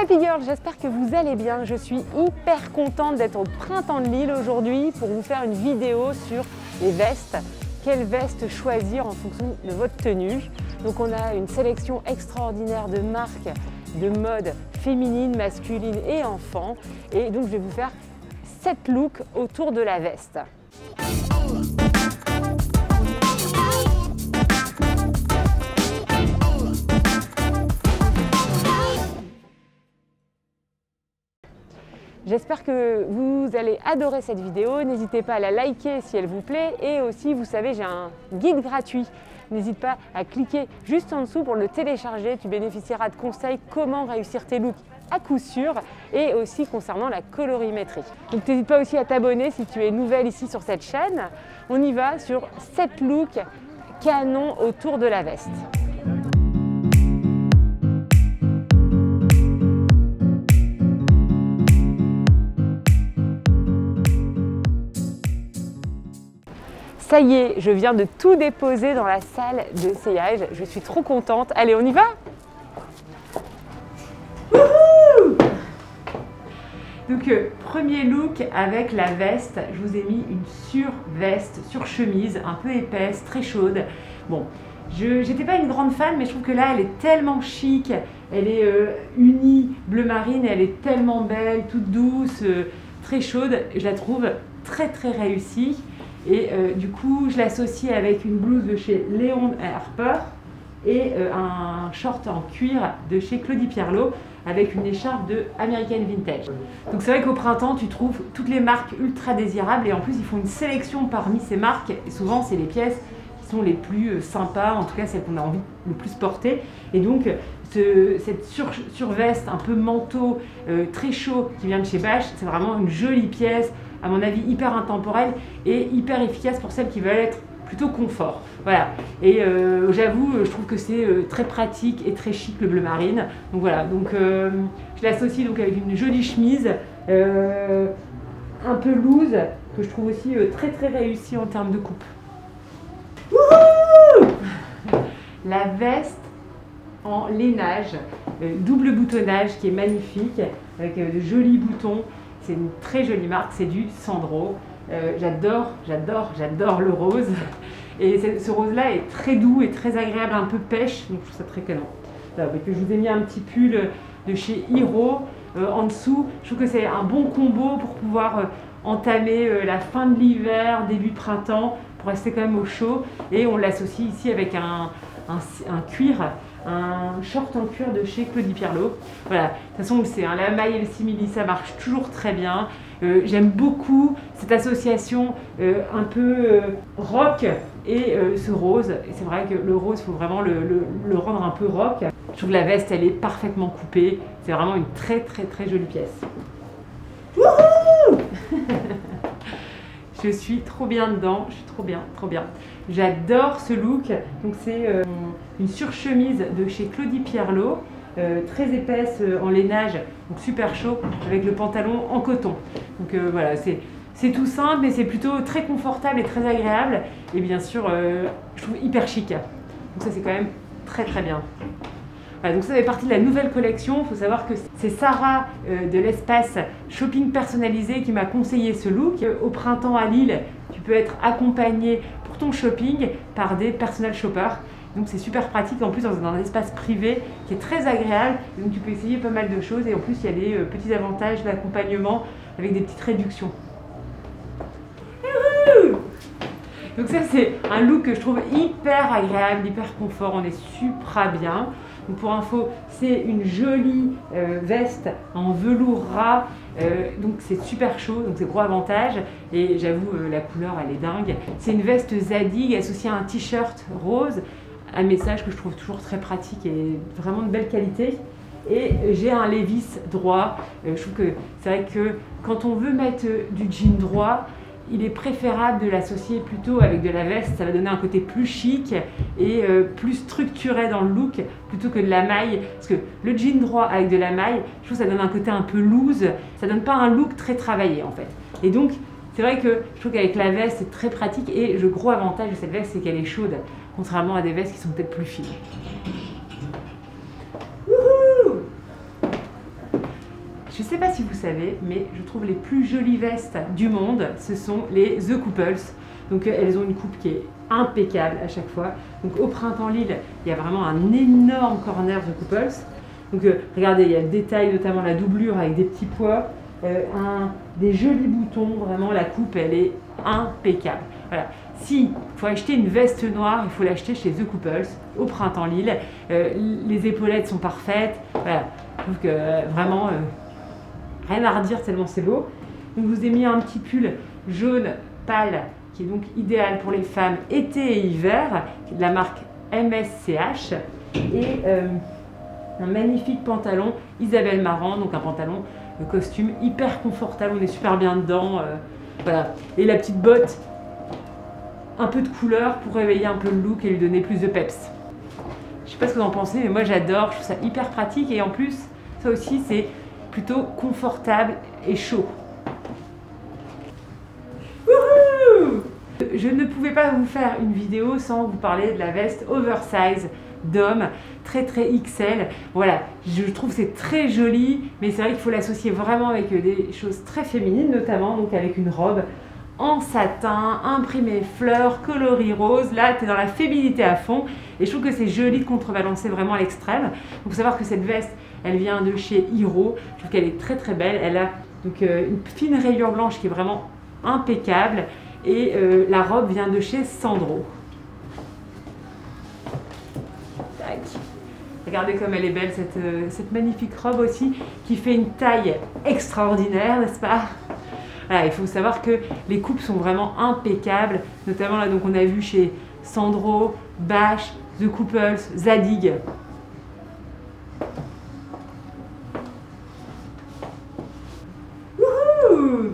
Happy Girl, j'espère que vous allez bien. Je suis hyper contente d'être au printemps de Lille aujourd'hui pour vous faire une vidéo sur les vestes. Quelle veste choisir en fonction de votre tenue. Donc on a une sélection extraordinaire de marques de mode féminine, masculine et enfant. Et donc je vais vous faire 7 looks autour de la veste. J'espère que vous allez adorer cette vidéo. N'hésitez pas à la liker si elle vous plaît. Et aussi, vous savez, j'ai un guide gratuit. N'hésite pas à cliquer juste en dessous pour le télécharger. Tu bénéficieras de conseils comment réussir tes looks à coup sûr et aussi concernant la colorimétrie. Donc n'hésite pas aussi à t'abonner si tu es nouvelle ici sur cette chaîne. On y va sur 7 looks canon autour de la veste. Ça y est, je viens de tout déposer dans la salle d'essayage. Je suis trop contente. Allez, on y va? Wouhou! Donc, premier look avec la veste. Je vous ai mis une surveste, surchemise, un peu épaisse, très chaude. Bon, je n'étais pas une grande fan, mais je trouve que là, elle est tellement chic. Elle est unie, bleu marine, elle est tellement belle, toute douce, très chaude. Je la trouve très, très réussie. Et du coup, je l'associe avec une blouse de chez Léon Harper et un short en cuir de chez Claudie Pierlot avec une écharpe de American Vintage. Donc c'est vrai qu'au printemps, tu trouves toutes les marques ultra désirables et en plus, ils font une sélection parmi ces marques. Et souvent, c'est les pièces qui sont les plus sympas, en tout cas celles qu'on a envie le plus porter. Et donc, cette surveste un peu manteau très chaud qui vient de chez Bache, c'est vraiment une jolie pièce, à mon avis hyper intemporelle et hyper efficace pour celles qui veulent être plutôt confort. Voilà, et j'avoue, je trouve que c'est très pratique et très chic le bleu marine. Donc voilà, donc, je l'associe donc avec une jolie chemise un peu loose que je trouve aussi très très réussie en termes de coupe. Wouhou! La veste en lainage, double boutonnage qui est magnifique avec de jolis boutons. C'est une très jolie marque, c'est du Sandro. J'adore le rose. Et ce rose-là est très doux et très agréable, un peu pêche, donc je trouve ça très canon. Je vous ai mis un petit pull de chez Hiro en dessous. Je trouve que c'est un bon combo pour pouvoir entamer la fin de l'hiver, début printemps, pour rester quand même au chaud. Et on l'associe ici avec un cuir, un short en cuir de chez Claudie Pierlot. Voilà, de toute façon, c'est la maille et le simili, ça marche toujours très bien. J'aime beaucoup cette association un peu rock et ce rose. Et c'est vrai que le rose, il faut vraiment le rendre un peu rock. Je trouve que la veste, elle est parfaitement coupée. C'est vraiment une très très très jolie pièce. Wouhou! Je suis trop bien dedans, je suis trop bien, trop bien. J'adore ce look. Donc c'est une surchemise de chez Claudie Pierlot, très épaisse en lainage, donc super chaud, avec le pantalon en coton. Donc voilà, c'est tout simple, mais c'est plutôt très confortable et très agréable. Et bien sûr, je trouve hyper chic. Donc ça, c'est quand même très très bien. Voilà, donc ça fait partie de la nouvelle collection. Il faut savoir que c'est Sarah de l'espace shopping personnalisé qui m'a conseillé ce look. Au printemps à Lille, tu peux être accompagné pour ton shopping par des personal shoppers. Donc c'est super pratique, en plus dans un espace privé qui est très agréable. Donc tu peux essayer pas mal de choses et en plus il y a des petits avantages d'accompagnement avec des petites réductions. Donc ça c'est un look que je trouve hyper agréable, hyper confort, on est super bien. Donc pour info, c'est une jolie veste en velours ras, donc c'est super chaud, donc c'est gros avantage. Et j'avoue, la couleur elle est dingue. C'est une veste Zadig associée à un t-shirt rose, un message que je trouve toujours très pratique et vraiment de belle qualité. Et j'ai un Levi's droit. Je trouve que c'est vrai que quand on veut mettre du jean droit, il est préférable de l'associer plutôt avec de la veste. Ça va donner un côté plus chic et plus structuré dans le look plutôt que de la maille. Parce que le jean droit avec de la maille, je trouve que ça donne un côté un peu loose. Ça donne pas un look très travaillé en fait. Et donc, c'est vrai que je trouve qu'avec la veste, c'est très pratique. Et le gros avantage de cette veste, c'est qu'elle est chaude, contrairement à des vestes qui sont peut-être plus fines. Wouhou! Je ne sais pas si vous savez, mais je trouve les plus jolies vestes du monde, ce sont les The Couples. Donc elles ont une coupe qui est impeccable à chaque fois. Donc au printemps Lille, il y a vraiment un énorme corner The Couples. Donc regardez, il y a le détail, notamment la doublure avec des petits pois, des jolis boutons, vraiment la coupe elle est impeccable. Voilà. Si faut acheter une veste noire, il faut l'acheter chez The Couples au printemps Lille. Les épaulettes sont parfaites. Voilà. Je trouve que vraiment rien à redire tellement c'est beau. Donc je vous ai mis un petit pull jaune pâle qui est donc idéal pour les femmes été et hiver, qui est de la marque MSCH, et un magnifique pantalon Isabelle Marant, donc un pantalon costume hyper confortable, on est super bien dedans, voilà. Et la petite botte, un peu de couleur pour réveiller un peu le look et lui donner plus de peps. Je sais pas ce que vous en pensez, mais moi j'adore, je trouve ça hyper pratique et en plus, ça aussi c'est plutôt confortable et chaud. Wouhou! Je ne pouvais pas vous faire une vidéo sans vous parler de la veste oversize d'homme, très XL. Voilà, je trouve que c'est très joli, mais c'est vrai qu'il faut l'associer vraiment avec des choses très féminines, notamment donc avec une robe en satin, imprimée fleurs, coloris rose. Là, tu es dans la féminité à fond et je trouve que c'est joli de contrebalancer vraiment à l'extrême. Il faut savoir que cette veste, elle vient de chez Hiro. Je trouve qu'elle est très belle. Elle a donc une fine rayure blanche qui est vraiment impeccable et la robe vient de chez Sandro. Tac. Regardez comme elle est belle cette magnifique robe aussi qui fait une taille extraordinaire, n'est-ce pas? Voilà, il faut savoir que les coupes sont vraiment impeccables, notamment là donc on a vu chez Sandro, Bash, The Couples, Zadig. Wouhou!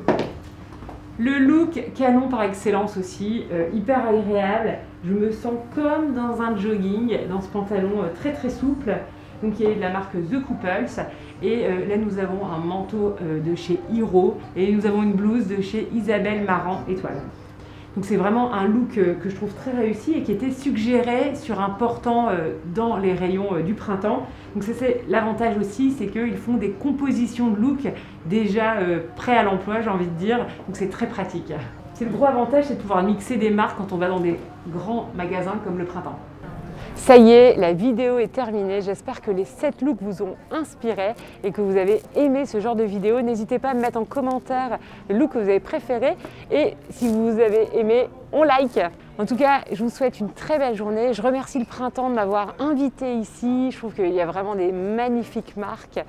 Le look canon par excellence aussi, hyper agréable. Je me sens comme dans un jogging, dans ce pantalon très souple, donc qui est de la marque The Couples. Et là nous avons un manteau de chez Hiro et nous avons une blouse de chez Isabelle Marant Étoile. Donc c'est vraiment un look que je trouve très réussi et qui était suggéré sur un portant dans les rayons du printemps. Donc c'est l'avantage aussi, c'est qu'ils font des compositions de look déjà prêts à l'emploi, j'ai envie de dire. Donc c'est très pratique. C'est le gros avantage, c'est de pouvoir mixer des marques quand on va dans des grands magasins comme le printemps. Ça y est, la vidéo est terminée. J'espère que les 7 looks vous ont inspiré et que vous avez aimé ce genre de vidéo. N'hésitez pas à me mettre en commentaire le look que vous avez préféré et si vous avez aimé, on like. En tout cas, je vous souhaite une très belle journée. Je remercie le printemps de m'avoir invité ici. Je trouve qu'il y a vraiment des magnifiques marques.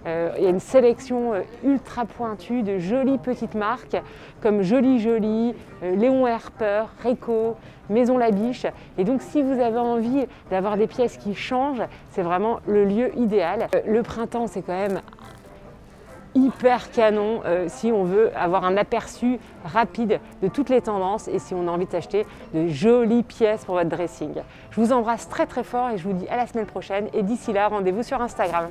Il y a une sélection ultra pointue de jolies petites marques comme Joli Joli, Léon Herper, Reco, Maison Labiche. Et donc si vous avez envie d'avoir des pièces qui changent, c'est vraiment le lieu idéal. Le printemps, c'est quand même hyper canon si on veut avoir un aperçu rapide de toutes les tendances et si on a envie d'acheter de jolies pièces pour votre dressing. Je vous embrasse très fort et je vous dis à la semaine prochaine. Et d'ici là, rendez-vous sur Instagram.